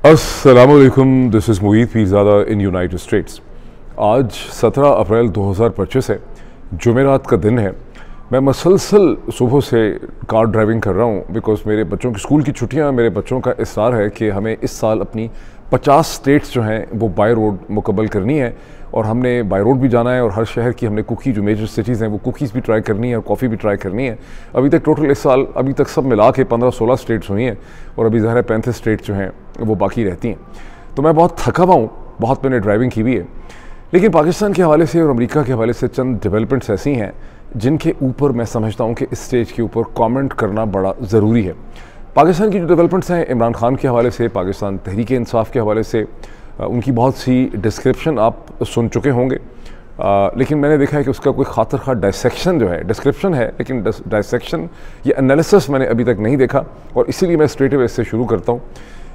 अस्सलामुअलैकुम, this is Moeed Pirzada in United states. आज 17 अप्रैल 2025 है, जुमेरात का दिन है। मैं मसलसल सुबह से कार ड्राइविंग कर रहा हूँ बिकॉज़ मेरे बच्चों की स्कूल की छुट्टियाँ, मेरे बच्चों का इसरार है कि हमें इस साल अपनी 50 स्टेट्स जो हैं वो बाय रोड मुकम्मल करनी है और हमने बाय रोड भी जाना है और हर शहर की हमने कुकी जो मेजर सिटीज़ हैं वो कुकीज़ भी ट्राई करनी है और कॉफ़ी भी ट्राई करनी है। अभी तक टोटल इस साल अभी तक सब मिला के 15-16 स्टेट्स हुई हैं और अभी ज़ाहिर है 35 स्टेट्स जो हैं वो बाकी रहती हैं। तो मैं बहुत थका हुआ हूँ, बहुत मैंने ड्राइविंग की भी है, लेकिन पाकिस्तान के हवाले से और अमेरिका के हवाले से चंद डेवलपमेंट्स ऐसी हैं जिनके ऊपर मैं समझता हूँ कि इस स्टेज के ऊपर कमेंट करना बड़ा ज़रूरी है। पाकिस्तान की जो डेवलपमेंट्स हैं इमरान खान के हवाले से, पाकिस्तान तहरीक इंसाफ के हवाले से, उनकी बहुत सी डिस्क्रिप्शन आप सुन चुके होंगे, लेकिन मैंने देखा है कि उसका कोई खातर खा डायसेक्शन जो है, डिस्क्रिप्शन है लेकिन डायसेक्शन या एनालिसिस मैंने अभी तक नहीं देखा। और इसीलिए मैं स्ट्रेट अवे इससे शुरू करता हूँ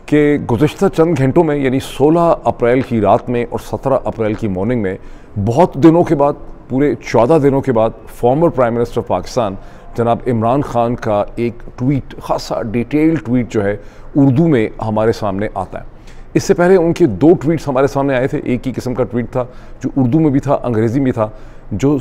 कि गुज़श्ता चंद घंटों में यानी 16 अप्रैल की रात में और 17 अप्रैल की मॉर्निंग में बहुत दिनों के बाद, पूरे 14 दिनों के बाद फॉर्मर प्राइम मिनिस्टर पाकिस्तान जनाब इमरान खान का एक ट्वीट, खासा डिटेल्ड ट्वीट जो है उर्दू में हमारे सामने आता है। इससे पहले उनके 2 ट्वीट्स हमारे सामने आए थे। एक ही किस्म का ट्वीट था जो उर्दू में भी था, अंग्रेज़ी में था, जो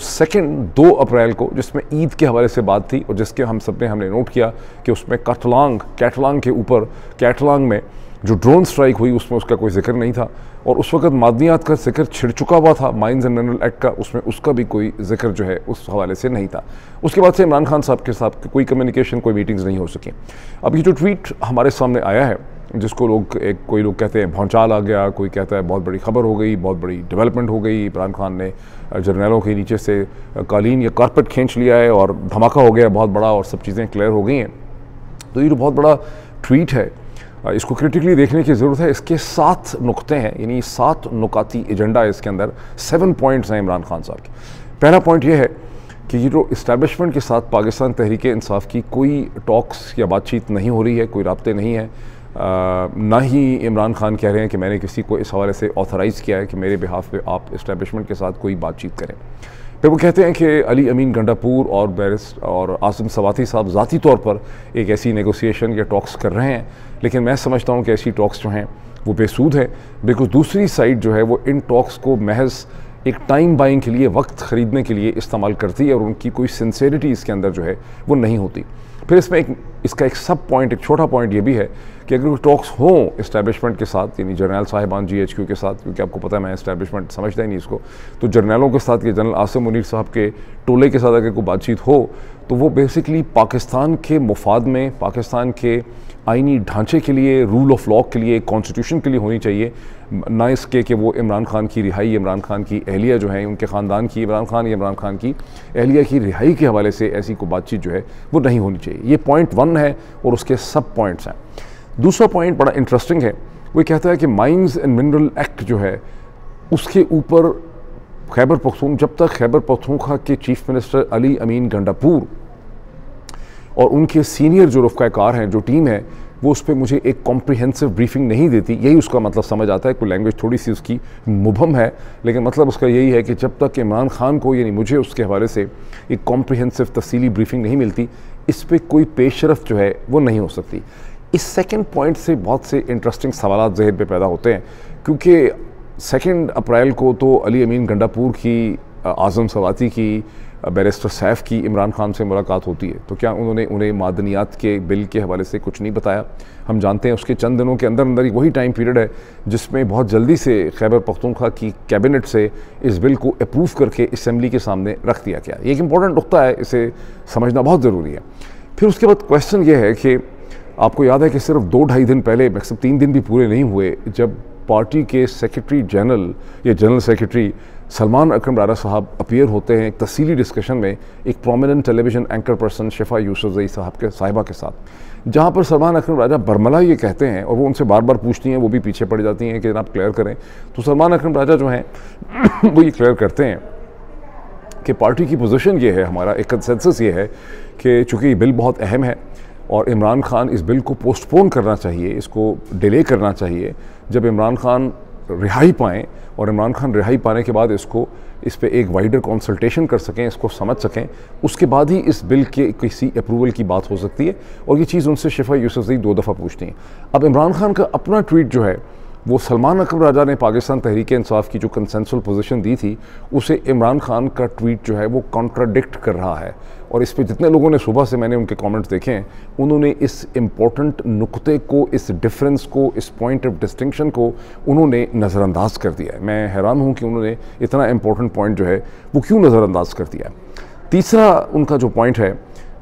2 अप्रैल को, जिसमें ईद के हवाले से बात थी और जिसके हमने नोट किया कि उसमें कैटलांग के ऊपर, कैटलांग में जो ड्रोन स्ट्राइक हुई उसमें उसका कोई जिक्र नहीं था और उस वक्त मादनियात का जिक्र छिड़ चुका हुआ था, माइंस एंड मिनरल एक्ट का, उसमें उसका भी कोई जिक्र जो है उस हवाले से नहीं था। उसके बाद से इमरान खान साहब के साथ कोई कम्युनिकेशन, कोई मीटिंग्स नहीं हो सकी। अब ये जो ट्वीट हमारे सामने आया है, जिसको कोई लोग कहते हैं भौचाल आ गया, कोई कहता है बहुत बड़ी खबर हो गई, बहुत बड़ी डेवलपमेंट हो गई, इमरान खान ने जर्नैलों के नीचे से कालीन या कारपेट खींच लिया है और धमाका हो गया बहुत बड़ा और सब चीज़ें क्लियर हो गई हैं। तो ये जो बहुत बड़ा ट्वीट है इसको क्रिटिकली देखने की ज़रूरत है। इसके 7 नुक्ते हैं, यानी 7 नुकाती एजेंडा है इसके अंदर, 7 पॉइंट्स हैं इमरान खान साहब के। पहला पॉइंट ये है कि ये जो इस्टेब्लिशमेंट के साथ पाकिस्तान तहरीक इंसाफ की कोई टॉक्स या बातचीत नहीं हो रही है, कोई राब्ते नहीं है, ना ही इमरान खान कह रहे हैं कि मैंने किसी को इस हवाले से ऑथराइज़ किया है कि मेरे बिहाफ पे आप इस्टेब्लिशमेंट के साथ कोई बातचीत करें। फिर वो कहते हैं कि अली अमीन गंडापुर और आसिम सवाती साहब ज़ाती तौर पर एक ऐसी नेगोशिएशन या टॉक्स कर रहे हैं, लेकिन मैं समझता हूँ कि ऐसी टॉक्स जो हैं वो बेसूद है, बिकॉज दूसरी साइड जो है वो इन टॉक्स को महज एक टाइम बाइंग के लिए, वक्त ख़रीदने के लिए इस्तेमाल करती है और उनकी कोई सिंसेरिटी इसके अंदर जो है वो नहीं होती। फिर इसमें इसका एक सब पॉइंट, एक छोटा पॉइंट ये भी है कि अगर टॉक्स हों इस्टेब्लिशमेंट के साथ, यानी जर्नैल साहिबान GHQ के साथ, क्योंकि आपको पता है मैं इस्टेब्लिशमेंट समझता ही नहीं इसको, तो जर्नैलों के साथ या जनरल आसिम मुनीर साहब के टोले के साथ अगर कोई बातचीत हो तो वो बेसिकली पाकिस्तान के मुफाद में, पाकिस्तान के आइनी ढांचे के लिए, रूल ऑफ लॉ के लिए, कॉन्स्टिट्यूशन के लिए होनी चाहिए, ना इसके कि वो इमरान खान की रिहाई, इमरान खान की अहलिया जो है, उनके ख़ानदान की, इमरान खान की अहलिया की रिहाई के हवाले से ऐसी कोई बातचीत जो है वो नहीं होनी चाहिए। ये पॉइंट 1 है और उसके सब पॉइंट्स हैं। दूसरा पॉइंट बड़ा इंटरेस्टिंग है, वो कहता है कि माइंस एंड मिनरल एक्ट जो है उसके ऊपर खैबर पख्तून, जब तक खैबर पख्तूनख्वा के चीफ मिनिस्टर अली अमीन गंडापुर और उनके सीनियर जो रफ़ाकार हैं, जो टीम है, वो उस पर मुझे एक कॉम्प्रिहेंसिव ब्रीफिंग नहीं देती, यही उसका मतलब समझ आता है। कोई लैंग्वेज थोड़ी सी उसकी मुबहम है, लेकिन मतलब उसका यही है कि जब तक इमरान खान को, यानी मुझे, उसके हवाले से एक कॉम्प्रिहेंसिव तफसीली ब्रीफिंग नहीं मिलती, इस पर कोई पेशरफ जो है वो नहीं हो सकती। इस सेकंड पॉइंट से बहुत से इंटरेस्टिंग सवाल जहन पे पैदा होते हैं, क्योंकि 2 अप्रैल को तो अली अमीन गंडापुर की, आज़म सवाती की, बैरिस्टर सैफ की इमरान खान से मुलाकात होती है, तो क्या उन्होंने उन्हें मादनियात के बिल के हवाले से कुछ नहीं बताया? हम जानते हैं उसके चंद दिनों के अंदर अंदर ही वही टाइम पीरियड है जिसमें बहुत जल्दी से खैबर पख्तूनख्वा की कैबिनेट से इस बिल को अप्रूव करके असम्बली के सामने रख दिया गया। ये एक इंपॉर्टेंट नुकता है, इसे समझना बहुत ज़रूरी है। फिर उसके बाद क्वेश्चन ये है कि आपको याद है कि सिर्फ 2-2.5 दिन पहले, मैक्सिमम 3 दिन भी पूरे नहीं हुए, जब पार्टी के सेक्रेटरी जनरल या जनरल सेक्रेटरी सलमान अकरम राजा साहब अपीयर होते हैं एक तफसीली डिस्कशन में एक प्रोमिनेंट टेलीविज़न एंकर पर्सन शिफा यूसुफजई साहिबा के साथ, जहाँ पर सलमान अकरम राजा बरमला ये कहते हैं और वो उनसे बार बार पूछती हैं, वो भी पीछे पड़ जाती हैं कि जनाब क्लियर करें। तो सलमान अकरम राजा जो हैं वो ये क्लियर करते हैं कि पार्टी की पोजीशन ये है, हमारा एक कंसेंसस ये है कि चूँकि ये बिल बहुत अहम है और इमरान खान इस बिल को पोस्टपोन करना चाहिए, इसको डिले करना चाहिए। जब इमरान खान रिहाई पाएँ और इमरान खान रिहाई पाने के बाद इस पे एक वाइडर कंसल्टेशन कर सकें, इसको समझ सकें, उसके बाद ही इस बिल के किसी अप्रूवल की बात हो सकती है। और ये चीज़ उनसे शिफा यूसुफजई 2 दफ़ा पूछती हैं। अब इमरान खान का अपना ट्वीट जो है वो सलमान अकबर राजा ने पाकिस्तान तहरीक इंसाफ की जो कंसेंसुअल पोजीशन दी थी उसे इमरान खान का ट्वीट जो है वो कॉन्ट्राडिक्ट कर रहा है। और इस पे जितने लोगों ने सुबह से मैंने उनके कमेंट्स देखे हैं उन्होंने इस इम्पोर्टेंट नुक्ते को, इस डिफरेंस को, इस पॉइंट ऑफ डिस्टिंक्शन को उन्होंने नज़रअंदाज कर दिया है। मैं हैरान हूँ कि उन्होंने इतना इम्पोर्टेंट पॉइंट जो है वो क्यों नज़रअंदाज कर दिया है। तीसरा उनका जो पॉइंट है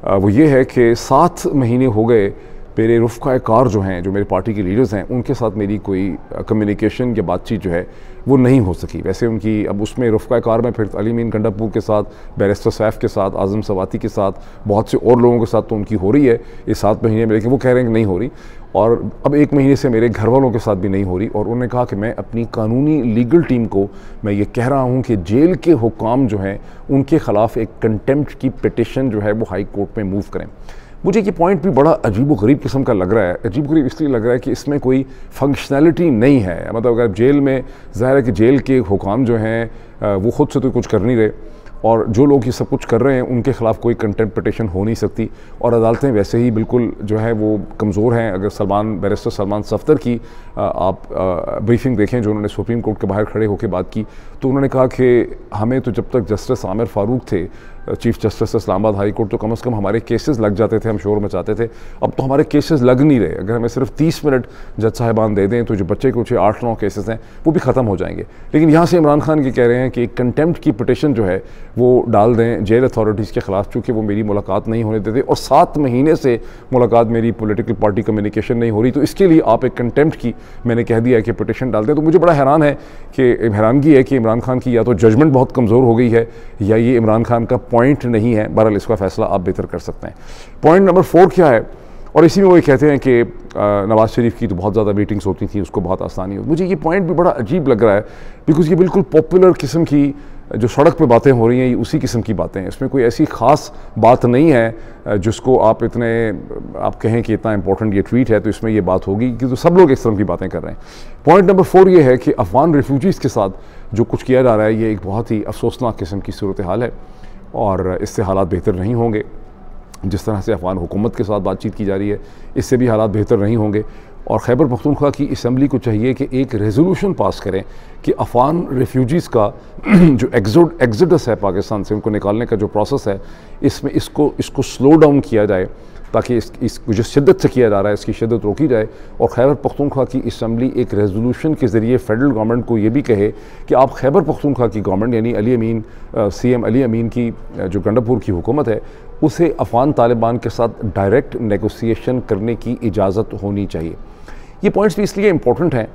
वो ये है कि 7 महीने हो गए मेरे रफ़क़ाए कार जो हैं, जो मेरे पार्टी के लीडर्स हैं, उनके साथ मेरी कोई कम्युनिकेशन या बातचीत जो है वो नहीं हो सकी। वैसे उनकी अब उसमें रफ़क़ाए कार में फिर अली अमीन गंडापुर के साथ, बैरिस्टर सैफ के साथ, आज़म सवाती के साथ, बहुत से और लोगों के साथ तो उनकी हो रही है इस 7 महीने में, लेकिन वो कह रहे हैं कि नहीं हो रही। और अब 1 महीने से मेरे घर वालों के साथ भी नहीं हो रही। और उन्होंने कहा कि मैं अपनी कानूनी लीगल टीम को मैं ये कह रहा हूँ कि जेल के हुकाम जो हैं उनके ख़िलाफ़ एक कंटेम्प्ट की पिटिशन जो है वो हाई कोर्ट में मूव करें। मुझे ये पॉइंट भी बड़ा अजीब व गरीब किस्म का लग रहा है। अजीब गरीब इसलिए लग रहा है कि इसमें कोई फंक्शनैलिटी नहीं है। मतलब अगर जेल में, ज़ाहिर है कि जेल के हुकाम जो हैं वो ख़ुद से तो कुछ कर नहीं रहे, और जो लोग ये सब कुछ कर रहे हैं उनके ख़िलाफ़ कोई कंटेम्प्ट पिटिशन हो नहीं सकती। और अदालतें वैसे ही बिल्कुल जो है वो कमज़ोर हैं। अगर बैरिस्टर सलमान सफ्दर की आप ब्रीफिंग देखें जो उन्होंने सुप्रीम कोर्ट के बाहर खड़े होकर बात की, तो उन्होंने कहा कि हमें तो जब तक जस्टिस आमिर फ़ारूक थे chief justice Islamabad high court, तो कम से कम हमारे केसेस लग जाते थे, हम शोर मचाते थे। अब तो हमारे केसेस लग नहीं रहे। अगर हमें सिर्फ 30 मिनट जज साहिबान दे दें तो जो बच्चे कुछ 8-9 केसेस हैं वो भी ख़त्म हो जाएंगे। लेकिन यहाँ से इमरान खान ये कह रहे हैं कि एक कंटेम्प्ट की पिटिशन जो है वो डाल दें जेल अथॉरिटीज़ के ख़िलाफ़, चूँकि वो मेरी मुलाकात नहीं होने देते और 7 महीने से मुलाकात मेरी पॉलिटिकल पार्टी कम्युनिकेशन नहीं हो रही, तो इसके लिए आप एक कंटेम्प्ट की मैंने कह दिया कि पिटिशन डाल दें। तो मुझे बड़ा हैरानगी है कि इमरान खान की या तो जजमेंट बहुत कमज़ोर हो गई है या ये इमरान खान का पॉइंट नहीं है। बहरहाल इसका फ़ैसला आप बेहतर कर सकते हैं। पॉइंट नंबर 4 क्या है, और इसी में वो कहते हैं कि नवाज़ शरीफ की तो बहुत ज़्यादा मीटिंग्स होती थी, उसको बहुत आसानी होती। मुझे ये पॉइंट भी बड़ा अजीब लग रहा है, बिकॉज़ ये बिल्कुल पॉपुलर किस्म की जो सड़क पे बातें हो रही हैं ये उसी किस्म की बातें हैं। इसमें कोई ऐसी ख़ास बात नहीं है जिसको आप कहें कि इतना इंपॉर्टेंट ये ट्वीट है तो इसमें ये बात होगी, कि तो सब लोग इस तरह की बातें कर रहे हैं। पॉइंट नंबर 4 ये है कि अफ़गान रिफ्यूजीज़ के साथ जो कुछ किया जा रहा है ये एक बहुत ही अफसोसनाक किस्म की सूरत हाल है और इससे हालात बेहतर नहीं होंगे। जिस तरह से अफ़गान हुकूमत के साथ बातचीत की जा रही है इससे भी हालात बेहतर नहीं होंगे। और खैबर पख्तूनख्वा की असम्बली को चाहिए कि एक रेजोल्यूशन पास करें कि अफ़गान रेफ्यूजीज़ का जो एग्जोडस है पाकिस्तान से, उनको निकालने का जो प्रोसेस है, इसमें इसको स्लो डाउन किया जाए ताकि इसको जो शिद्दत से किया जा रहा है इसकी शिद्दत रोकी जाए। और खैबर पख्तूनख्वा की असम्बली एक रेजोल्यूशन के ज़रिए फ़ेडरल गवर्नमेंट को ये भी कहे कि आप खैबर पख्तूनख्वा की गवर्नमेंट यानी CM अली अमीन की जो गंडापुर की हुकूमत है उसे अफ़गान तालिबान के साथ डायरेक्ट नेगोशिएशन करने की इजाज़त होनी चाहिए। ये पॉइंट्स भी इसलिए इम्पोर्टेंट हैं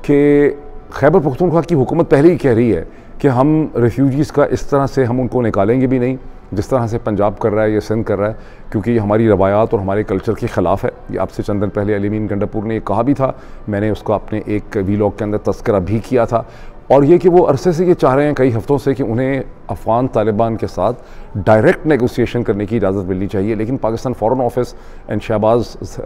कि खैबर पख्तूनख्वा की हुकूमत पहले ही कह रही है कि हम रेफ्यूजीज़ का इस तरह से हम उनको निकालेंगे भी नहीं जिस तरह से पंजाब कर रहा है या सिंध कर रहा है, क्योंकि ये हमारी रवायात और हमारे कल्चर के ख़िलाफ़ है। ये आपसे चंद दिन पहले अली अमीन गंडापुर ने कहा भी था, मैंने उसका अपने एक वीलॉग के अंदर तस्करा भी किया था। और ये कि वो अरसे से ये चाह रहे हैं कई हफ़्तों से कि उन्हें अफ़गान तालिबान के साथ डायरेक्ट नेगोशिएशन करने की इजाज़त मिलनी चाहिए, लेकिन Pakistan foreign office and Shahbaz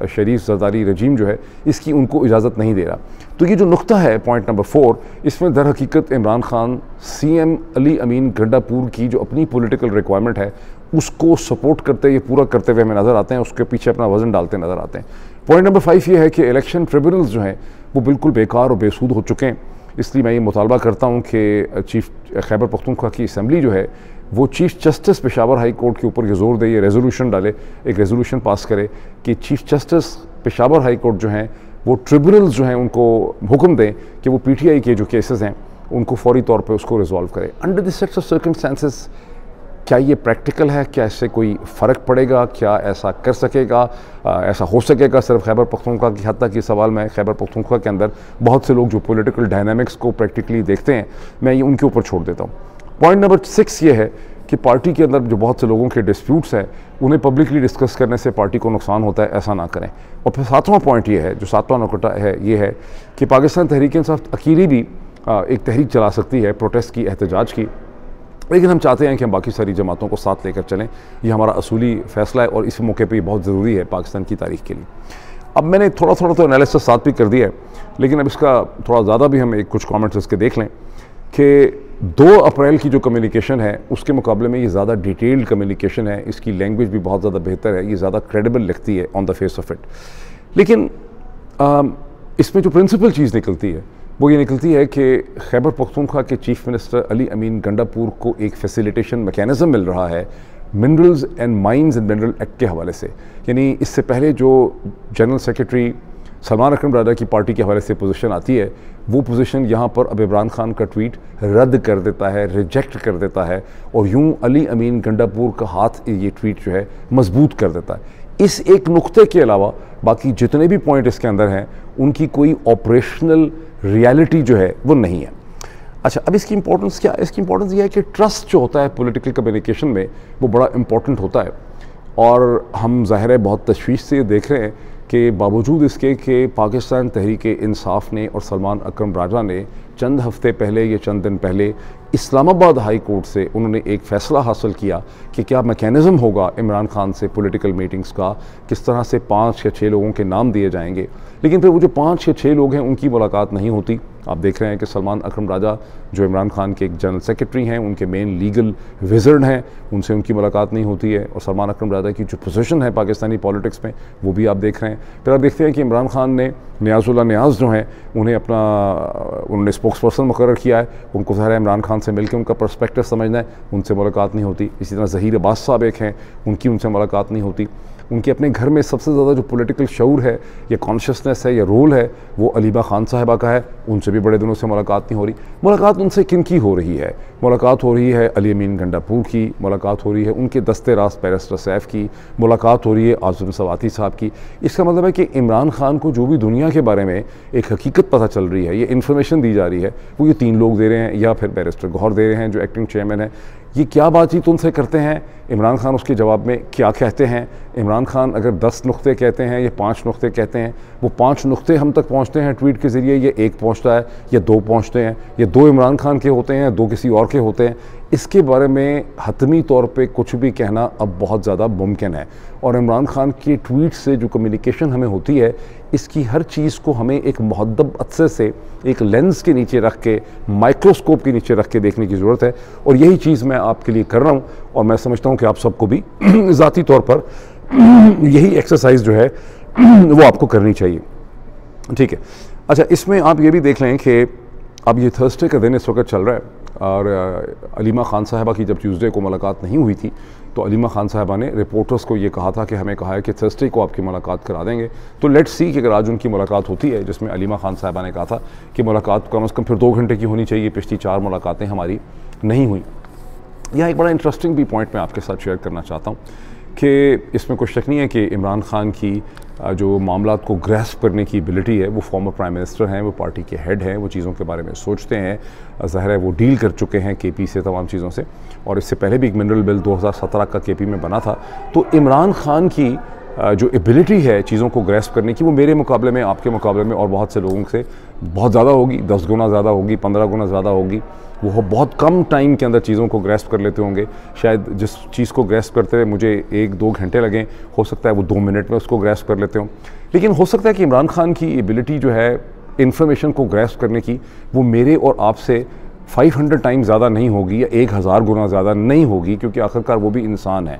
Sharif Zardari regime जो है इसकी उनको इजाज़त नहीं दे रहा। तो ये जो नुक्ता है पॉइंट नंबर 4, इसमें दर हकीकत इमरान खान CM अली अमीन गंडापुर की जो अपनी पॉलिटिकल रिक्वायरमेंट है उसको सपोर्ट करते, ये पूरा करते हुए हमें नज़र आते हैं, उसके पीछे अपना वज़न डालते नज़र आते हैं। पॉइंट नंबर 5 ये है कि इलेक्शन ट्रिब्यूनल्स जो हैं वो बिल्कुल बेकार और बेसूद हो चुके हैं। इसलिए मैं ये मुतालबा करता हूँ कि चीफ खैबर पख्तूनख्वा की असम्बली जो है वो chief justice Peshawar high court के ऊपर ये ज़ोर दे, ये रेजोल्यूशन डाले, एक रेजोल्यूशन पास करे कि chief justice Peshawar high court जो हैं वो ट्रिब्यूनल्स जो हैं उनको हुक्म दें कि वो PTI के जो केसेस हैं उनको फौरी तौर पे उसको रिजॉल्व करें। Under this set of circumstances क्या ये प्रैक्टिकल है? क्या इससे कोई फ़र्क पड़ेगा? क्या ऐसा कर सकेगा? ऐसा हो सकेगा सिर्फ खैबर पख्तूनख्वा की हद तक? ये सवाल मैं खैबर पख्तूनख्वा के अंदर बहुत से लोग जो पॉलिटिकल डायनामिक्स को प्रैक्टिकली देखते हैं मैं ये उनके ऊपर छोड़ देता हूँ। पॉइंट नंबर 6 ये है कि पार्टी के अंदर जो बहुत से लोगों के डिस्प्यूट्स हैं उन्हें पब्लिकली डिस्कस करने से पार्टी को नुकसान होता है, ऐसा ना करें। और फिर 7वां पॉइंट ये है, जो 7वां नुकता है, ये है कि पाकिस्तान तहरीक इंसाफ अकेली भी एक तहरीक चला सकती है प्रोटेस्ट की, एहतजाज की, लेकिन हम चाहते हैं कि हम बाकी सारी जमातों को साथ लेकर चलें। ये हमारा असूली फ़ैसला है और इस मौके पर ये बहुत ज़रूरी है पाकिस्तान की तारीख के लिए। अब मैंने थोड़ा तो एनालिसिस साथ भी कर दिया है, लेकिन अब इसका थोड़ा ज़्यादा भी हम कुछ कमेंट्स इसके देख लें कि 2 अप्रैल की जो कम्युनिकेशन है उसके मुकाबले में ये ज़्यादा डिटेल्ड कम्युनिकेशन है, इसकी लैंग्वेज भी बहुत ज़्यादा बेहतर है, ये ज़्यादा क्रेडिबल लगती है on the face of it. लेकिन इसमें जो प्रिंसिपल चीज़ निकलती है वो ये निकलती है कि खैबर पख्तूनख्वा के चीफ मिनिस्टर अली अमीन गंडापुर को एक फैसिलिटेशन मैकेनिज़्म मिल रहा है minerals and mines and mineral act के हवाले से। यानी इससे पहले जो जनरल सेक्रेटरी सलमान अकरम राजा की पार्टी के हवाले से पोजीशन आती है, वो पोजीशन यहाँ पर अब इमरान खान का ट्वीट रद्द कर देता है, रिजेक्ट कर देता है, और यूँ अली अमीन गंडापुर का हाथ ये ट्वीट जो है मजबूत कर देता है। इस एक नुक्ते के अलावा बाकी जितने भी पॉइंट इसके अंदर हैं उनकी कोई ऑपरेशनल रियलिटी जो है वो नहीं है। अच्छा, अब इसकी इंपॉर्टेंस क्या है? इसकी इंपॉर्टेंस ये है कि ट्रस्ट जो होता है पॉलिटिकल कम्युनिकेशन में वो बड़ा इंपॉर्टेंट होता है, और हम ज़ाहिर है बहुत तशवीश से देख रहे हैं कि बावजूद इसके कि पाकिस्तान तहरीक इंसाफ ने और सलमान अकरम राजा ने चंद हफ्ते पहले या चंद दिन पहले इस्लामाबाद हाई कोर्ट से उन्होंने एक फ़ैसला हासिल किया कि क्या मैकेनिज़्म होगा इमरान खान से पॉलिटिकल मीटिंग्स का, किस तरह से 5 या 6 लोगों के नाम दिए जाएंगे, लेकिन फिर वो जो 5 या 6 लोग हैं उनकी मुलाकात नहीं होती। आप देख रहे हैं कि सलमान अकरम राजा जो इमरान खान के एक जनरल सेक्रेटरी हैं, उनके मेन लीगल विज़र्ड हैं, उनसे उनकी मुलाकात नहीं होती है, और सलमान अकरम राजा की जो पोजीशन है पाकिस्तानी पॉलिटिक्स में वो भी आप देख रहे हैं। फिर आप देखते हैं कि इमरान खान ने नियाज़ुल्लाह नियाज़ जो हैं उन्हें उन्होंने स्पोक्स पर्सन मुकर्रर किया है, उनको ज़ाहिर है इमरान खान से मिलकर उनका पर्सपेक्टिव समझना है, उनसे मुलाकात नहीं होती। इसी तरह ज़हीर अब्बास साहब एक हैं, उनसे मुलाकात नहीं होती। उनके अपने घर में सबसे ज़्यादा जो पॉलिटिकल शऊर है या कॉन्शियसनेस है या रोल है वो अलीबा खान साहिबा का है, उनसे भी बड़े दिनों से मुलाकात नहीं हो रही। मुलाकात उनसे किन की हो रही है? मुलाकात हो रही है अली अमीन गंडापुर की, मुलाकात हो रही है उनके दस्ते रास्त बैरिस्टर सैफ की, मुलाकात हो रही है आज़म सवाती साहब की। इसका मतलब है कि इमरान खान को जो भी दुनिया के बारे में एक हकीकत पता चल रही है, ये इन्फॉर्मेशन दी जा रही है, वो ये 3 लोग दे रहे हैं या फिर बैरिस्टर गौहर दे रहे हैं जो एक्टिंग चेयरमैन है। ये क्या बातचीत उनसे करते हैं, इमरान खान उसके जवाब में क्या कहते हैं? इमरान खान अगर 10 नुक्ते कहते हैं या 5 नुक्ते कहते हैं, वो 5 नुक्ते हम तक पहुंचते हैं ट्वीट के ज़रिए, या 1 पहुंचता है या 2 पहुंचते हैं, या 2 इमरान खान के होते हैं, 2 किसी और के होते हैं। इसके बारे में हतमी तौर पे कुछ भी कहना अब बहुत ज़्यादा मुमकिन है, और इमरान खान के ट्वीट से जो कम्युनिकेशन हमें होती है इसकी हर चीज़ को हमें एक मुहद्दब अदसे से एक लेंस के नीचे रख के, माइक्रोस्कोप के नीचे रख के देखने की ज़रूरत है, और यही चीज़ मैं आपके लिए कर रहा हूँ, और मैं समझता हूँ कि आप सबको भी ज़ाती तौर पर यही एक्सरसाइज जो है वो आपको करनी चाहिए। ठीक है। अच्छा, इसमें आप ये भी देख लें कि अब ये थर्सडे का दिन इस वक्त चल रहा है, और अलीमा खान साहिबा की जब ट्यूसडे को मुलाकात नहीं हुई थी तो अलीमा खान साहिबा ने रिपोर्टर्स को ये कहा था कि हमें कहा है कि थर्सडे को आपकी मुलाकात करा देंगे। तो लेट्स सी कि अगर आज उनकी मुलाकात होती है, जिसमें अलीमा खान साहिबा ने कहा था कि मुलाकात कम से कम फिर 2 घंटे की होनी चाहिए, पिछली 4 मुलाकातें हमारी नहीं हुई। यहाँ एक बड़ा इंटरेस्टिंग भी पॉइंट मैं आपके साथ शेयर करना चाहता हूँ कि इसमें कोई शक नहीं है कि इमरान खान की जो मामलात को ग्रैस्प करने की एबिलिटी है, वो फॉर्मर प्राइम मिनिस्टर हैं, वो पार्टी के हेड हैं, वो चीज़ों के बारे में सोचते हैं, ज़ाहिर है वो डील कर चुके हैं केपी से तमाम चीज़ों से, और इससे पहले भी एक मिनरल बिल 2017 का केपी में बना था। तो इमरान खान की जो एबिलिटी है चीज़ों को ग्रैस्प करने की, वो मेरे मुकाबले में, आपके मुकाबले में और बहुत से लोगों से बहुत ज़्यादा होगी, 10 गुना ज़्यादा होगी, 15 गुना ज़्यादा होगी। वो बहुत कम टाइम के अंदर चीज़ों को ग्रैस्प कर लेते होंगे। शायद जिस चीज़ को ग्रैस्प करते हुए मुझे 1-2 घंटे लगें, हो सकता है वो 2 मिनट में उसको ग्रैस्प कर लेते हों। लेकिन हो सकता है कि इमरान खान की एबिलिटी जो है इन्फॉर्मेशन को ग्रैस्प करने की, वो मेरे और आपसे 500 टाइम ज़्यादा नहीं होगी या 1000 गुना ज़्यादा नहीं होगी, क्योंकि आखिरकार वो भी इंसान है।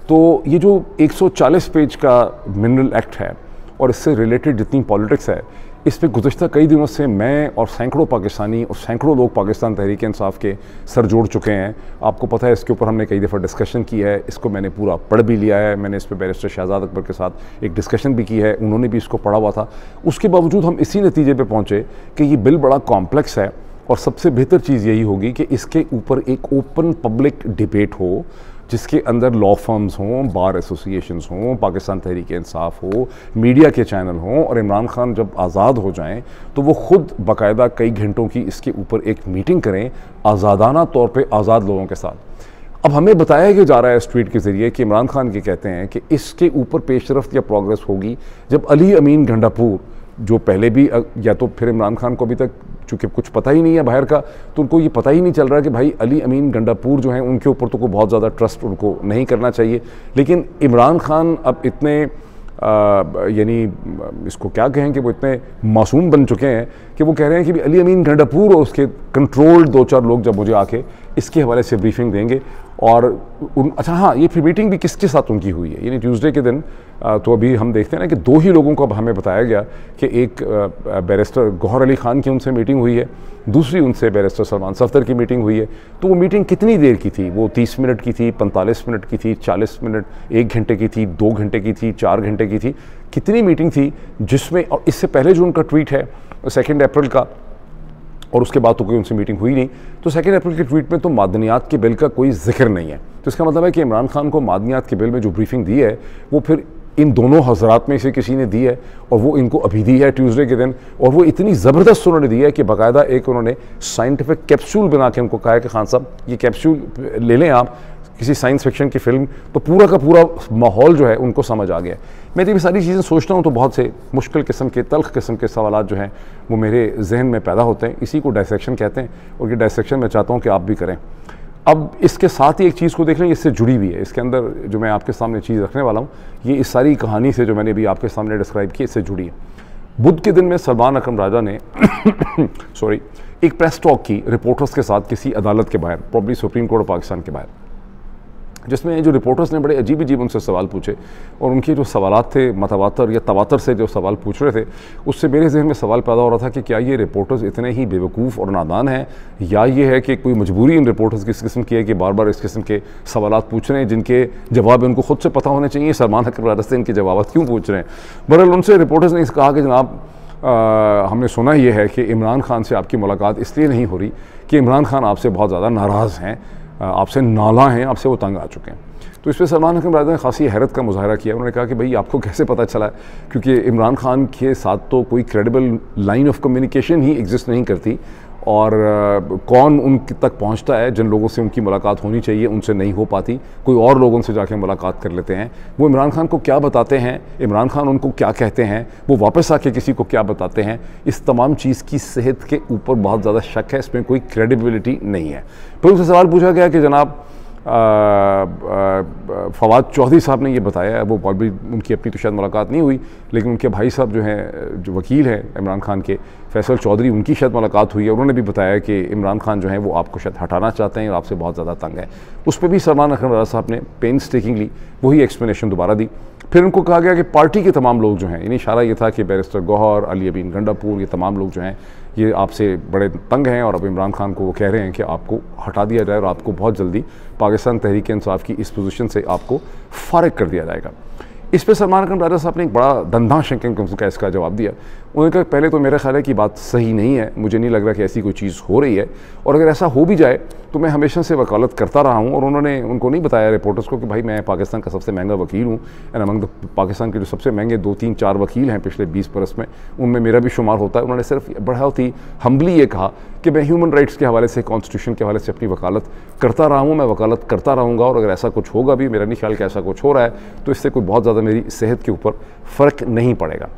तो ये जो 140 पेज का मिनरल एक्ट है और इससे रिलेटेड जितनी पॉलिटिक्स है, इस पर गुज़श्ता कई दिनों से मैं और सैकड़ों पाकिस्तानी और सैकड़ों लोग पाकिस्तान तहरीक इंसाफ के सर जोड़ चुके हैं। आपको पता है इसके ऊपर हमने कई दफ़ा डिस्कशन की है, इसको मैंने पूरा पढ़ भी लिया है, मैंने इस पर बैरिस्टर शहजाद अकबर के साथ एक डिस्कशन भी की है, उन्होंने भी इसको पढ़ा हुआ था। उसके बावजूद हम इसी नतीजे पर पहुँचे कि ये बिल बड़ा कॉम्प्लेक्स है, और सबसे बेहतर चीज़ यही होगी कि इसके ऊपर एक ओपन पब्लिक डिबेट हो, जिसके अंदर लॉ फर्म्स हों, बार एसोसिएशंस हों, पाकिस्तान तहरीक इंसाफ हो, मीडिया के चैनल हों, और इमरान खान जब आज़ाद हो जाएं तो वो ख़ुद बाकायदा कई घंटों की इसके ऊपर एक मीटिंग करें आज़ादाना तौर पे आज़ाद लोगों के साथ। अब हमें बताया कि जा रहा है इस ट्वीट के ज़रिए कि इमरान खान के कहते हैं कि इसके ऊपर पेशरफ्त या प्रोग्रेस होगी जब अली अमीन गंडापुर, जो पहले भी, या तो फिर इमरान खान को अभी तक चूँकि कुछ पता ही नहीं है बाहर का, तो उनको ये पता ही नहीं चल रहा कि भाई अली अमीन गंडापुर जो हैं उनके ऊपर तो कोई बहुत ज़्यादा ट्रस्ट उनको नहीं करना चाहिए। लेकिन इमरान खान अब इतने यानी इसको क्या कहें कि वो इतने मासूम बन चुके हैं कि वो कह रहे हैं कि अली अमीन गंडापुर और उसके कंट्रोल्ड 2-4 लोग जब मुझे आके इसके हवाले से ब्रीफिंग देंगे और अच्छा हाँ, ये फिर मीटिंग भी किसके साथ उनकी हुई है, यानी ट्यूसडे के दिन तो अभी हम देखते हैं ना कि 2 ही लोगों को अब हमें बताया गया कि एक बैरिस्टर गौहर अली खान की उनसे मीटिंग हुई है, दूसरी उनसे बैरिस्टर सलमान सफ्दर की मीटिंग हुई है। तो वो मीटिंग कितनी देर की थी? वो 30 मिनट की थी, 45 मिनट की थी, 40 मिनट, 1 घंटे की थी, 2 घंटे की थी, 4 घंटे की थी? कितनी मीटिंग थी जिसमें, और इससे पहले जो उनका ट्वीट है 2 अप्रैल का, और उसके बाद तो कोई उनसे मीटिंग हुई नहीं, तो 2 अप्रैल के ट्वीट में तो मादनियात के बिल का कोई जिक्र नहीं है। तो इसका मतलब है कि इमरान खान को मादनियात के बिल में जो ब्रीफिंग दी है वो फिर इन दोनों हजरात में से किसी ने दी है, और वो इनको अभी दी है ट्यूसडे के दिन, और वो इतनी ज़बरदस्त उन्होंने दी है कि बाकायदा एक उन्होंने साइंटिफिक कैप्सूल बना के उनको कहा है कि खान साहब ये कैप्सूल ले लें आप किसी साइंस फिक्शन की फिल्म, तो पूरा का पूरा माहौल जो है उनको समझ आ गया। मैं जब ये सारी चीज़ें सोचता हूँ तो बहुत से मुश्किल किस्म के, तल्ख किस्म के सवालात जो हैं वो मेरे जहन में पैदा होते हैं। इसी को डायसेक्शन कहते हैं, और ये डायसेक्शन मैं चाहता हूँ कि आप भी करें। अब इसके साथ ही एक चीज़ को देख लें, इससे जुड़ी हुई है, इसके अंदर जो मैं आपके सामने चीज़ रखने वाला हूँ ये इस सारी कहानी से जो मैंने अभी आपके सामने डिस्क्राइब की इससे जुड़ी है। बुध के दिन में सलमान अकरम राजा ने सॉरी एक प्रेस टॉक की रिपोर्टर्स के साथ किसी अदालत के बाहर, probably supreme court of Pakistan के बाहर, जिसमें जो रिपोर्टर्स ने बड़े अजीब अजीब उनसे सवाल पूछे, और उनके जो सवालात थे मतवातर या तवातर से जो सवाल पूछ रहे थे, उससे मेरे जहन में सवाल पैदा हो रहा था कि क्या ये रिपोर्टर्स इतने ही बेवकूफ़ और नादान हैं, या ये है कि कोई मजबूरी इन रिपोर्टर्स की इस किस्म की है कि बार बार इस किस्म के सवालात पूछ रहे हैं जिनके जवाब उनको खुद से पता होने चाहिए। सलमान अकरम राजा से इनके जवाब क्यों पूछ रहे हैं? बहरहाल उनसे रिपोर्टर्स ने कहा कि जनाब हमने सुना ये है कि इमरान खान से आपकी मुलाकात इसलिए नहीं हो रही कि इमरान खान आपसे बहुत ज़्यादा नाराज़ हैं, आपसे नाला हैं, आपसे वो तंग आ चुके हैं। तो इस पर सलमान अकरम राजा ने खासी हैरत का मुजाहरा किया। उन्होंने कहा कि भाई आपको कैसे पता चला, क्योंकि इमरान खान के साथ तो कोई credible line of communication he exist नहीं करती, और कौन उन तक पहुंचता है, जिन लोगों से उनकी मुलाकात होनी चाहिए उनसे नहीं हो पाती, कोई और लोगों से जाके मुलाकात कर लेते हैं। वो इमरान खान को क्या बताते हैं, इमरान खान उनको क्या कहते हैं, वो वापस आके किसी को क्या बताते हैं, इस तमाम चीज़ की सेहत के ऊपर बहुत ज़्यादा शक है, इसमें कोई क्रेडिबिलिटी नहीं है। फिर उनसे सवाल पूछा गया कि जनाब फवाद चौधरी साहब ने ये बताया, वो भी उनकी अपनी तो शायद मुलाकात नहीं हुई, लेकिन उनके भाई साहब जो हैं, जो वकील हैं इमरान खान के, फैसल चौधरी, उनकी शायद मुलाकात हुई है। उन्होंने भी बताया कि इमरान खान जो हैं वो आपको शायद हटाना चाहते हैं और आपसे बहुत ज़्यादा तंग है। उस पर भी सलमान अकरम राजा साहब ने पेनस्टेकिंगली वही एक्सप्लेनेशन दोबारा दी। फिर उनको कहा गया कि पार्टी के तमाम लोग जो हैं, यानी इशारा ये था कि बैरिस्टर गौहर, अली अमीन गंडापुर, ये तमाम लोग जो हैं ये आपसे बड़े तंग हैं, और अब इमरान खान को वो कह रहे हैं कि आपको हटा दिया जाए और आपको बहुत जल्दी पाकिस्तान तहरीक इंसाफ की इस पोजीशन से आपको फारिग कर दिया जाएगा। इस पर सलमान अकरम राजा साहब ने एक बड़ा दंधा शिकन का इसका जवाब दिया। उन्होंने कहा पहले तो मेरा ख्याल है कि बात सही नहीं है, मुझे नहीं लग रहा कि ऐसी कोई चीज़ हो रही है, और अगर ऐसा हो भी जाए तो मैं हमेशा से वकालत करता रहा हूँ। और उन्होंने उनको नहीं बताया रिपोर्टर्स को कि भाई मैं पाकिस्तान का सबसे महंगा वकील हूँ, एंड अमंग पाकिस्तान के जो सबसे महंगे 2-3-4 वकील हैं पिछले 20 बरस में, उनमें मेरा भी शुमार होता है। उन्होंने सिर्फ बहुत ही हम्बली ये कहा कि मैं ह्यूमन राइट्स के हवाले से, कॉन्स्टिट्यूशन के हवाले से अपनी वकालत करता रहा हूँ, मैं वकालत करता रहूँगा, और अगर ऐसा कुछ होगा भी, मेरा नहीं ख्याल कि ऐसा कुछ हो रहा है, तो इससे कोई बहुत ज़्यादा मेरी सेहत के ऊपर फ़र्क नहीं पड़ेगा।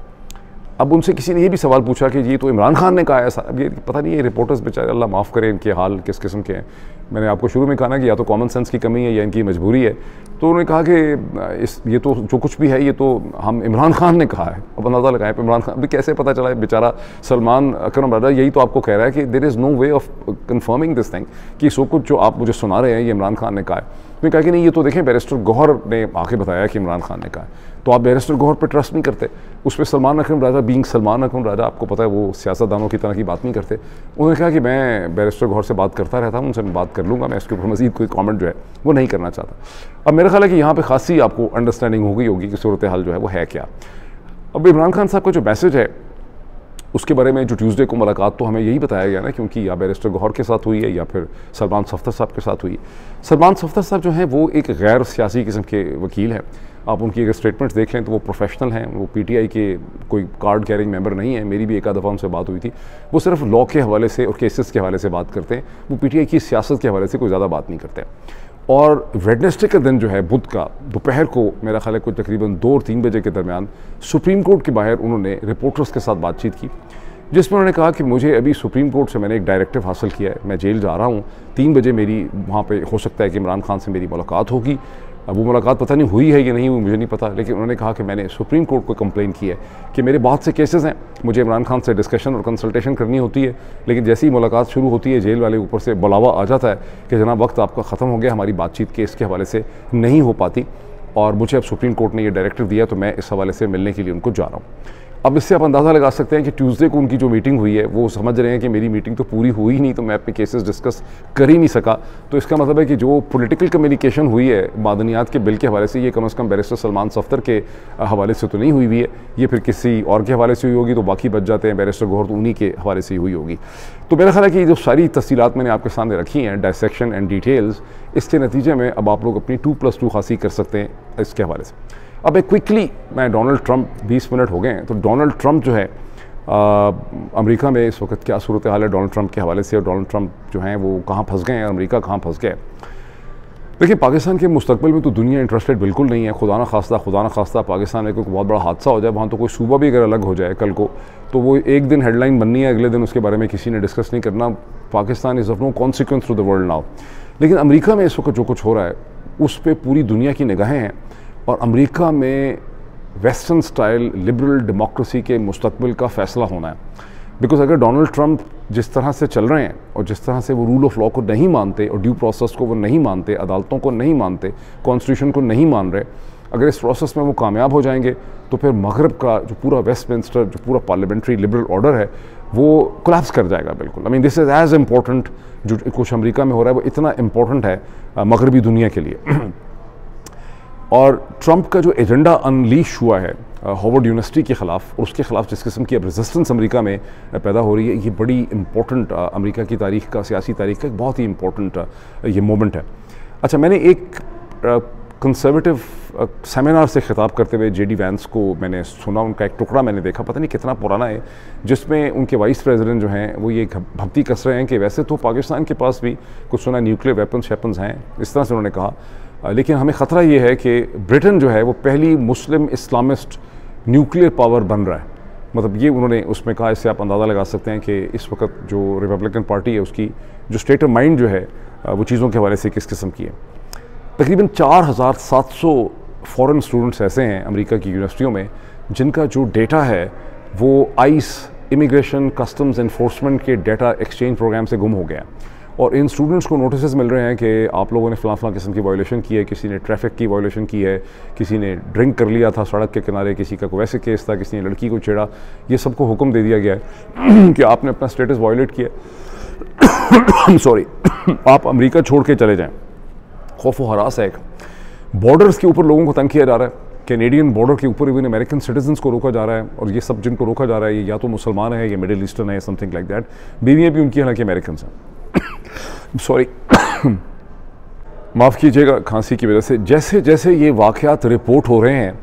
अब उनसे किसी ने ये भी सवाल पूछा कि ये तो इमरान खान ने कहा ऐसा। अब ये पता नहीं, ये रिपोर्टर्स बेचारे, अल्लाह माफ़ करे, इनके हाल किस किस्म के हैं। मैंने आपको शुरू में कहा ना कि या तो कॉमन सेंस की कमी है या इनकी मजबूरी है। तो उन्होंने कहा कि ये तो जो कुछ भी है ये तो हम इमरान खान ने कहा है। अब अंदाज़ा लगाएं इमरान खान अभी कैसे पता चला है, बेचारा सलमान अकरम राजा यही तो आपको कह रहा है कि there is no way of confirming this thing कि सब कुछ जो आप मुझे सुना रहे हैं ये इमरान खान ने कहा है। उसने कहा कि नहीं, ये तो देखें बैरिस्टर गौहर ने आके बताया कि इमरान खान ने कहा है, तो आप बैरिस्टर गौहर पर ट्रस्ट नहीं करते। उस पर सलमान अकरम राजा, बीइंग सलमान अकरम राजा, आपको पता है वो सियासतदानों की तरह की बात नहीं करते। उन्होंने कहा कि मैं बैरिस्टर गौहर से बात करता रहता हूँ, उनसे मैं बात कर लूँगा, मैं इसके ऊपर मज़ीद कोई कमेंट जो है वो नहीं करना चाहता। अब मेरा ख्याल है कि यहाँ पे खासी आपको अंडरस्टैंडिंग हो गई होगी कि सूरत हाल जो है वो है क्या। अब इमरान खान साहब का जो मैसेज है उसके बारे में जो ट्यूसडे को मुलाकात तो हमें यही बताया गया ना, क्योंकि या बैरिस्टर गौहर के साथ हुई है या फिर सलमान सफ्दर साहब के साथ हुई है। सलमान सफ्दर साहब जो हैं वो एक गैर सियासी किस्म के वकील हैं। आप उनकी अगर स्टेटमेंट्स देख लें तो वो प्रोफेशनल हैं, वो पीटीआई के कोई कार्ड कैरिंग मेंबर नहीं है। मेरी भी एक आध दफ़ा उनसे बात हुई थी। वो सिर्फ लॉ के हवाले से और केसेस के हवाले से बात करते हैं, वो पीटीआई की सियासत के हवाले से कोई ज़्यादा बात नहीं करते। और वेडनेसडे का दिन जो है, बुध का दोपहर को, मेरा ख्याल है कोई तकरीबन 2 और 3 बजे के दरमियान सुप्रीम कोर्ट के बाहर उन्होंने रिपोर्टर्स के साथ बातचीत की, जिसमें उन्होंने कहा कि मुझे अभी सुप्रीम कोर्ट से मैंने एक डायरेक्टिव हासिल किया है, मैं जेल जा रहा हूँ, 3 बजे मेरी वहाँ पे हो सकता है कि इमरान खान से मेरी मुलाकात होगी, वो मुलाकात पता नहीं हुई है या नहीं हुई, मुझे नहीं पता, लेकिन उन्होंने कहा कि मैंने सुप्रीम कोर्ट को कंप्लेन की है कि मेरे बहुत से केसेस हैं, मुझे इमरान खान से डिस्कशन और कंसल्टेशन करनी होती है, लेकिन जैसे ही मुलाकात शुरू होती है जेल वाले ऊपर से बुलावा आ जाता है कि जनाब वक्त आपका ख़त्म हो गया, हमारी बातचीत केस के हवाले से नहीं हो पाती और मुझे अब सुप्रीम कोर्ट ने ये डायरेक्टिव दिया तो मैं इस हवाले से मिलने के लिए उनको जा रहा हूँ। अब इससे आप अंदाज़ा लगा सकते हैं कि ट्यूसडे को उनकी जो मीटिंग हुई है वो समझ रहे हैं कि मेरी मीटिंग तो पूरी हुई ही नहीं, तो मैं अपने केसेस डिस्कस कर ही नहीं सका। तो इसका मतलब है कि जो पॉलिटिकल कम्युनिकेशन हुई है मादनियात के बिल के हवाले से, ये कम से कम बैरिस्टर सलमान सफ्तर के हवाले से तो नहीं हुई हुई है, ये फिर किसी और के हवाले से हुई होगी, तो बाकी बच जाते हैं बैरिस्टर गौहर, तो उन्हीं के हवाले से हुई होगी। तो मेरा ख्याल है कि जो सारी तफसीलात मैंने आपके सामने रखी हैं, डायसेक्शन एंड डिटेल्स, इसके नतीजे में अब आप लोग अपनी 2+2 हासिल कर सकते हैं इसके हवाले से। अब एक क्विकली मैं डोनाल्ड ट्रंप, 20 मिनट हो गए हैं, तो डोनाल्ड ट्रंप जो है अमेरिका में इस वक्त क्या सूरत हाल है डोनाल्ड ट्रंप के हवाले से, और डोनाल्ड ट्रंप जो हैं वो कहाँ फंस गए हैं, अमेरिका कहाँ फंस गया है। देखिए, पाकिस्तान के मुस्तकबिल में तो दुनिया इंटरेस्टेड बिल्कुल नहीं है। खुदा न खास्ता पाकिस्तान में कोई बहुत बड़ा हादसा हो जाए, वहाँ तो कोई सूबा भी अगर अलग हो जाए कल को, तो वो एक दिन हेडलाइन बननी है, अगले दिन उसके बारे में किसी ने डिस्कस नहीं करना। Pakistan is of no consequence through the world now. लेकिन अमेरिका में इस वक्त जो कुछ हो रहा है उस पर पूरी दुनिया की निगाहें हैं, और अमेरिका में वेस्टर्न स्टाइल लिबरल डेमोक्रेसी के मुस्तकबिल का फ़ैसला होना है। बिकॉज अगर डोनाल्ड ट्रंप जिस तरह से चल रहे हैं और जिस तरह से वो रूल ऑफ लॉ को नहीं मानते और ड्यू प्रोसेस को वो नहीं मानते, अदालतों को नहीं मानते, कॉन्स्टिट्यूशन को नहीं मान रहे, अगर इस प्रोसेस में वो कामयाब हो जाएंगे तो फिर मगरब का जो पूरा वेस्टमिंस्टर जो पूरा पार्लियामेंट्री लिबरल ऑर्डर है वो कोलैप्स कर जाएगा बिल्कुल। I mean this is as important, जो कुछ अमेरिका में हो रहा है वो इतना इम्पोर्टेंट है मगरबी दुनिया के लिए। और ट्रंप का जो एजेंडा अनलीश हुआ है हार्वर्ड यूनिवर्सिटी के ख़िलाफ़, और उसके ख़िलाफ़ जिस किस्म की अब रेजिस्टेंस अमेरिका में पैदा हो रही है, ये बड़ी इंपॉर्टेंट अमेरिका की तारीख़ का, सियासी तारीख़ का एक बहुत ही इंपॉर्टेंट ये मोमेंट है। अच्छा, मैंने एक कंसर्वेटिव सेमिनार से ख़िताब करते हुए जेडी वैंस को मैंने सुना, उनका एक टुकड़ा मैंने देखा, पता नहीं कितना पुराना है, जिसमें उनके वाइस प्रेसिडेंट जो हैं वो ये भक्ति कस रहे हैं कि वैसे तो पाकिस्तान के पास भी कुछ सुना न्यूक्लियर वेपन्स हैं, इस तरह से उन्होंने कहा, लेकिन हमें ख़तरा ये है कि ब्रिटेन जो है वो पहली मुस्लिम इस्लामिस्ट न्यूक्लियर पावर बन रहा है। मतलब ये उन्होंने उसमें कहा। इससे आप अंदाज़ा लगा सकते हैं कि इस वक्त जो रिपब्लिकन पार्टी है उसकी जो स्टेट ऑफ माइंड जो है वो चीज़ों के हवाले से किस किस्म की है। तकरीबन 4700 फॉरेन स्टूडेंट्स ऐसे हैं अमेरिका की यूनिवर्सिटियों में जिनका जो डेटा है वो आइस, इमिग्रेशन, कस्टम्स इन्फोर्समेंट के डेटा एक्सचेंज प्रोग्राम से गुम हो गया, और इन स्टूडेंट्स को नोटिस मिल रहे हैं कि आप लोगों ने फ़लाँ किस्म की वायलेशन की है, किसी ने ट्रैफिक की वायलेशन की है, किसी ने ड्रिंक कर लिया था सड़क के किनारे, किसी का कोई वैसे केस था, किसी ने लड़की को छेड़ा, ये सबको हुक्म दे दिया गया है कि आपने अपना स्टेटस वायलेट किया सॉरी आप अमेरिका छोड़ के चले जाएँ। खौफ व हरास है एक। बॉर्डर्स के ऊपर लोगों को तंग किया जा रहा है, कैनेडियन बॉर्डर के ऊपर इवन अमेरिकन सिटीजन्स को रोका जा रहा है, और ये सब जिनको रोका जा रहा है ये या तो मुसलमान है या मिडिल ईस्टर्न है, समथिंग लाइक दैट। बीवियाँ भी उनकी हालांकि अमेरिकन हैं सॉरी माफ़ कीजिएगा खांसी की वजह से। जैसे जैसे ये वाक़यात रिपोर्ट हो रहे हैं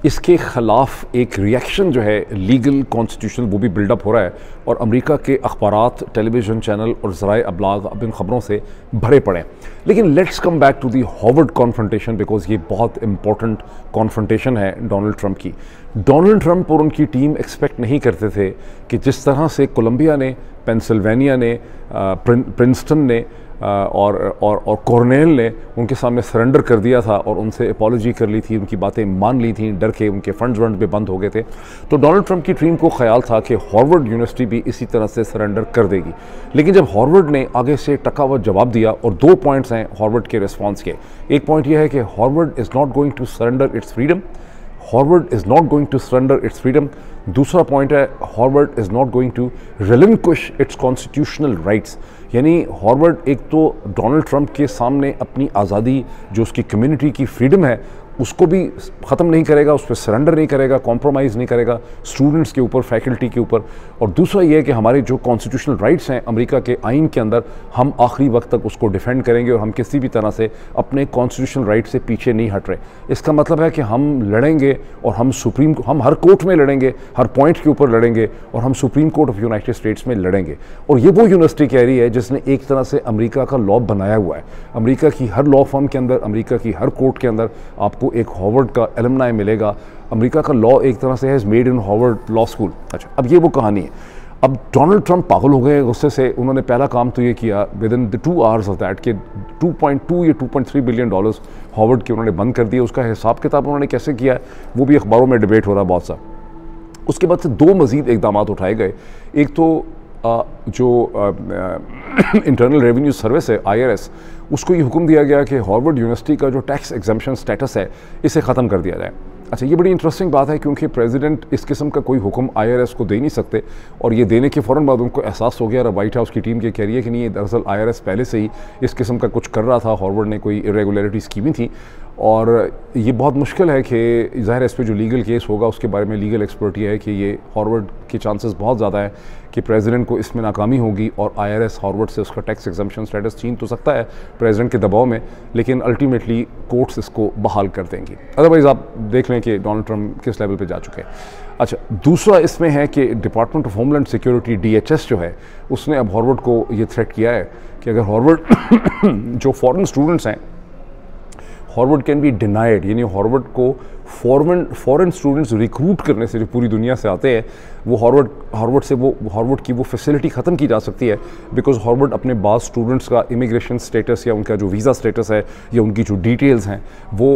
इसके ख़िलाफ़ एक रिएक्शन जो है लीगल कॉन्स्टिट्यूशनल वो भी बिल्डअप हो रहा है, और अमेरिका के अखबारात, टेलीविज़न चैनल और ज़राए अबलाग अब इन ख़बरों से भरे पड़े हैं। लेकिन let's come back to the Harvard confrontation, because ये बहुत इंपॉर्टेंट कॉन्फ्रंटेशन है डोनाल्ड ट्रंप की। डोनाल्ड ट्रंप और उनकी टीम एक्सपेक्ट नहीं करते थे कि जिस तरह से कोलंबिया ने, पेंसिल्वेनिया ने, प्रिंसटन ने और कॉर्नेल ने उनके सामने सरेंडर कर दिया था और उनसे अपॉलॉजी कर ली थी, उनकी बातें मान ली थी, डर के उनके फंड्स वंड पे बंद हो गए थे। तो डोनाल्ड ट्रंप की टीम को ख्याल था कि हार्वर्ड यूनिवर्सिटी भी इसी तरह से सरेंडर कर देगी। लेकिन जब हार्वर्ड ने आगे से टका हुआ जवाब दिया, और 2 पॉइंट्स हैं हार्वर्ड के रिस्पॉन्स के। एक पॉइंट यह है कि Harvard is not going to surrender its freedom, Harvard is not going to surrender its freedom. दूसरा पॉइंट है Harvard is not going to relinquish its constitutional rights. यानी हार्वर्ड एक तो डोनाल्ड ट्रंप के सामने अपनी आज़ादी, जो उसकी कम्युनिटी की फ्रीडम है, उसको भी ख़त्म नहीं करेगा, उस पर सरेंडर नहीं करेगा, कॉम्प्रोमाइज़ नहीं करेगा स्टूडेंट्स के ऊपर, फैकल्टी के ऊपर। और दूसरा ये है कि हमारे जो कॉन्स्टिट्यूशनल राइट्स हैं अमेरिका के आइन के अंदर, हम आखिरी वक्त तक उसको डिफेंड करेंगे और हम किसी भी तरह से अपने कॉन्स्टिट्यूशनल राइट से पीछे नहीं हट रहे। इसका मतलब है कि हम लड़ेंगे, और हम हर कोर्ट में लड़ेंगे, हर पॉइंट के ऊपर लड़ेंगे, और हम supreme court of United states में लड़ेंगे। और ये वो यूनिवर्सिटी कह रही है जिसने एक तरह से अमेरिका का लॉ बनाया हुआ है। अमेरिका की हर लॉ फर्म के अंदर, अमेरिका की हर कोर्ट के अंदर आपको एक हार्वर्ड का एलुमनाई मिलेगा। अमेरिका का लॉ एक तरह से has made in Harvard law school. अच्छा, अब ये वो कहानी है। अब डोनाल्ड ट्रंप पागल हो गए गुस्से से। उन्होंने पहला काम तो ये किया with in the 2 hours of that कि 2.2 या 2.3 बिलियन डॉलर्स हॉवर्ड के उन्होंने बंद कर दिए। उसका हिसाब किताब उन्होंने कैसे किया वो भी अखबारों में डिबेट हो रहा बहुत सा। उसके बाद से 2 मज़ीद इकदाम उठाए गए। एक तो जो इंटरनल रेवेन्यू सर्विस है IRS, उसको ये हुक्म दिया गया कि हार्वर्ड यूनिवर्सिटी का जो टैक्स एग्जम्पशन स्टेटस है इसे ख़त्म कर दिया जाए। अच्छा, ये बड़ी इंटरेस्टिंग बात है क्योंकि प्रेसिडेंट इस किस्म का कोई हुक्म IRS को दे नहीं सकते, और ये देने के फ़ौरन बाद उनको एहसास हो गया और वाइट हाउस की टीम ये कह रही है कि नहीं, ये दरअसल IRS पहले से ही इस किस्म का कुछ कर रहा था, हार्वर्ड ने कोई इरेगुलरिटीज़ की भी थी। और ये बहुत मुश्किल है कि ज़ाहिर है इस पर जो लीगल केस होगा उसके बारे में लीगल एक्सपर्ट ये है कि ये हार्वर्ड के चांसेस बहुत ज़्यादा है कि प्रेसिडेंट को इसमें नाकामी होगी और IRS हार्वर्ड से उसका टैक्स एग्जम्पशन स्टेटस छीन तो सकता है प्रेसिडेंट के दबाव में, लेकिन अल्टीमेटली कोर्ट्स इसको बहाल कर देंगी। अदरवाइज़ आप देख लें कि डोनाल्ड ट्रंप किस लेवल पे जा चुके हैं। अच्छा, दूसरा इसमें है कि department of homeland security DHS जो है उसने अब हार्वर्ड को ये थ्रेट किया है कि अगर हार्वर्ड जो फॉरेन स्टूडेंट्स हैं, हार्वर्ड कैन बी डिनाइड, यानी हार्वर्ड को फॉरेन स्टूडेंट्स रिक्रूट करने से जो पूरी दुनिया से आते हैं वो हार्वर्ड की वो फैसिलिटी ख़त्म की जा सकती है, बिकॉज हार्वर्ड अपने बाद स्टूडेंट्स का इमिग्रेशन स्टेटस या उनका जो वीज़ा स्टेटस है या उनकी जो डिटेल्स हैं वो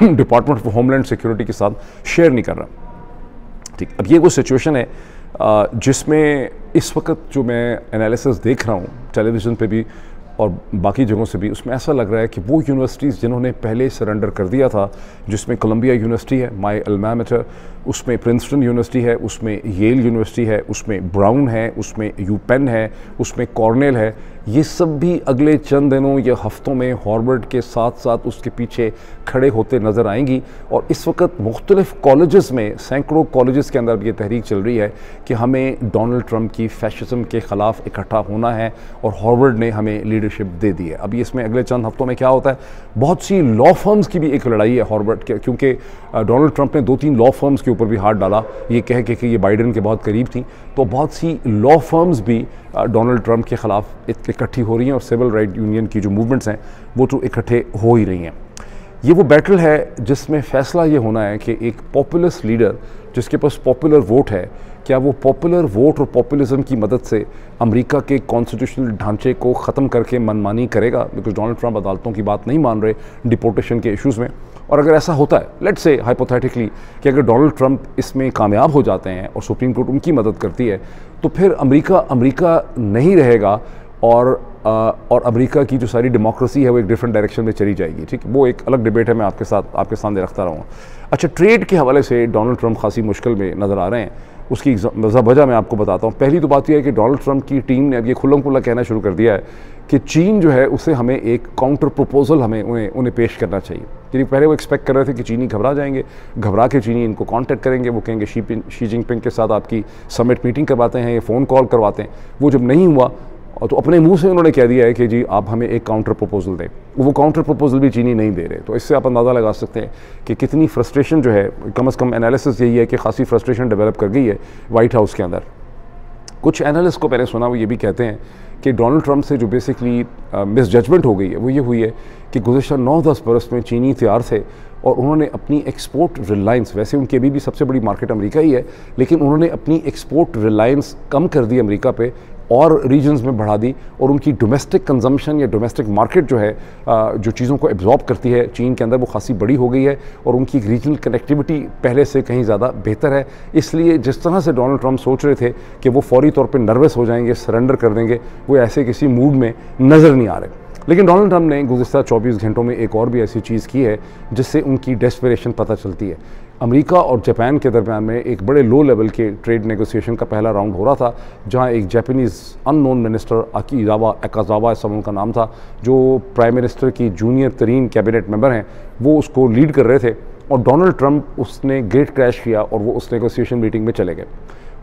डिपार्टमेंट ऑफ होमलैंड सिक्योरिटी के साथ शेयर नहीं कर रहा। ठीक, अब ये वो सिचुएशन है जिसमें इस वक्त जो मैं एनालिसिस देख रहा हूँ टेलीविज़न पे भी और बाकी जगहों से भी, उसमें ऐसा लग रहा है कि वो यूनिवर्सिटीज़ जिन्होंने पहले सरेंडर कर दिया था, जिसमें कोलंबिया यूनिवर्सिटी है, माय अल्मा मैटर, उसमें प्रिंसटन यूनिवर्सिटी है, उसमें येल यूनिवर्सिटी है, उसमें ब्राउन है, उसमें यूपेन है, उसमें कॉर्नेल है, ये सब भी अगले चंद दिनों या हफ्तों में हार्वर्ड के साथ साथ उसके पीछे खड़े होते नज़र आएंगी। और इस वक्त मुख्तलिफ कॉलेजेस में, सैकड़ों कॉलेजेस के अंदर ये तहरीक चल रही है कि हमें डोनाल्ड ट्रंप की फैशिज्म के ख़िलाफ़ इकट्ठा होना है और हार्वर्ड ने हमें लीडरशिप दे दी है। अभी इसमें अगले चंद हफ्तों में क्या होता है, बहुत सी लॉ फर्म्स की भी एक लड़ाई है हार्वर्ड के, क्योंकि डोनाल्ड ट्रंप ने 2-3 लॉ फर्म्स के ऊपर भी हाथ डाला ये कह के कि ये बाइडेन के बहुत करीब थी, तो बहुत सी लॉ फर्म्स भी डोनाल्ड ट्रंप के ख़िलाफ़ इकट्ठी हो रही हैं और सिविल राइट यूनियन की जो मूवमेंट्स हैं वो तो इकट्ठे हो ही रही हैं। ये वो बैटल है जिसमें फ़ैसला ये होना है कि एक पॉपुलिस्ट लीडर जिसके पास पॉपुलर वोट है, क्या वो पॉपुलर वोट और पॉपुलिज्म की मदद से अमेरिका के कॉन्स्टिट्यूशनल ढांचे को ख़त्म करके मनमानी करेगा, बिकॉज डोनाल्ड ट्रंप अदालतों की बात नहीं मान रहे डिपोर्टेशन के इश्यूज़ में। और अगर ऐसा होता है, लेट्स से हाइपोथेटिकली कि अगर डोनाल्ड ट्रंप इसमें कामयाब हो जाते हैं और सुप्रीम कोर्ट उनकी मदद करती है, तो फिर अमेरिका नहीं रहेगा और अमेरिका की जो सारी डेमोक्रेसी है वो एक डिफरेंट डायरेक्शन में चली जाएगी। ठीक, वो एक अलग डिबेट है, मैं आपके सामने रखता रहूँगा। अच्छा, ट्रेड के हवाले से डोनाल्ड ट्रंप खासी मुश्किल में नज़र आ रहे हैं। उसकी वजह मैं आपको बताता हूँ। पहली तो बात यह है कि डोनाल्ड ट्रंप की टीम ने अब ये खुल्लम खुल्ला कहना शुरू कर दिया है कि चीन जो है उसे हमें एक काउंटर प्रपोजल हमें उन्हें पेश करना चाहिए। यानी पहले वो एक्सपेक्ट कर रहे थे कि चीनी घबरा जाएंगे, घबरा के चीनी इनको कांटेक्ट करेंगे, वो कहेंगे शी जिनपिंग के साथ आपकी समिट मीटिंग करवाते हैं, ये फ़ोन कॉल करवाते हैं। वो जब नहीं हुआ और तो अपने मुंह से उन्होंने कह दिया है कि जी आप हमें एक काउंटर प्रपोजल दें। वो काउंटर प्रपोजल भी चीनी नहीं दे रहे। तो इससे आप अंदाज़ा लगा सकते हैं कि कितनी फ्रस्ट्रेशन जो है, कम से कम एनालिसिस यही है कि खासी फ्रस्ट्रेशन डेवलप कर गई है वाइट हाउस के अंदर। कुछ एनालिस्ट को मैंने सुना वो ये भी कहते हैं कि डोनाल्ड ट्रंप से जो बेसिकली मिस जजमेंट हो गई है वो ये हुई है कि गुज़श्ता 9-10 बरस में चीनी तैयार थे और उन्होंने अपनी एक्सपोर्ट रिलायंस, वैसे उनकी अभी भी सबसे बड़ी मार्केट अमेरिका ही है, लेकिन उन्होंने अपनी एक्सपोर्ट रिलायंस कम कर दी अमेरिका पे और रीजन्स में बढ़ा दी, और उनकी डोमेस्टिक कंजम्पशन या डोमेस्टिक मार्केट जो है जो चीज़ों को एब्जॉर्ब करती है चीन के अंदर, वो खासी बड़ी हो गई है और उनकी रीजनल कनेक्टिविटी पहले से कहीं ज़्यादा बेहतर है। इसलिए जिस तरह से डोनाल्ड ट्रंप सोच रहे थे कि वो फौरी तौर पे नर्वस हो जाएंगे, सरेंडर कर देंगे, वो ऐसे किसी मूड में नज़र नहीं आ रहे। लेकिन डोनाल्ड ट्रंप ने गुज़श्ता 24 घंटों में एक और भी ऐसी चीज़ की है जिससे उनकी डेस्परेशन पता चलती है। अमेरिका और जापान के दरमियान में एक बड़े लो लेवल के ट्रेड नेगोशिएशन का पहला राउंड हो रहा था, जहां एक जापानीज़ अननोन मिनिस्टर अकाज़ावा ऐसा उनका नाम था, जो प्राइम मिनिस्टर की जूनियर तरीन कैबिनेट मेंबर हैं, वो उसको लीड कर रहे थे। और डोनाल्ड ट्रंप उसने गेट क्रैश किया और वो उस नेगोशिएशन मीटिंग में चले गए।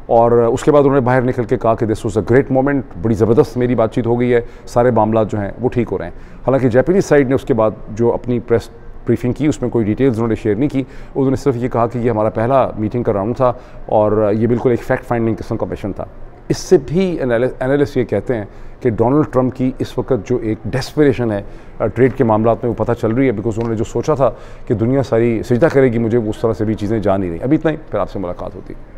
और उसके बाद उन्होंने बाहर निकल के कहा कि this was a great moment, बड़ी ज़बरदस्त मेरी बातचीत हो गई है, सारे मामला जो हैं वो ठीक हो रहे हैं। हालांकि जापानीज़ साइड ने उसके बाद जो अपनी प्रेस ब्रीफिंग की उसमें कोई डिटेल्स उन्होंने शेयर नहीं की। उन्होंने सिर्फ ये कहा कि ये हमारा पहला मीटिंग का राउंड था और ये बिल्कुल एक फैक्ट फाइंडिंग किस्म का मिशन था। इससे भी एनालिस्ट ये कहते हैं कि डोनाल्ड ट्रंप की इस वक्त जो एक डेस्परेशन है ट्रेड के मामला में वो पता चल रही है, बिकॉज उन्होंने जो सोचा था कि दुनिया सारी सिजदा करेगी मुझे, वो उस तरह से भी चीज़ें जा नहीं रही। अभी इतना ही, फिर आपसे मुलाकात होती है।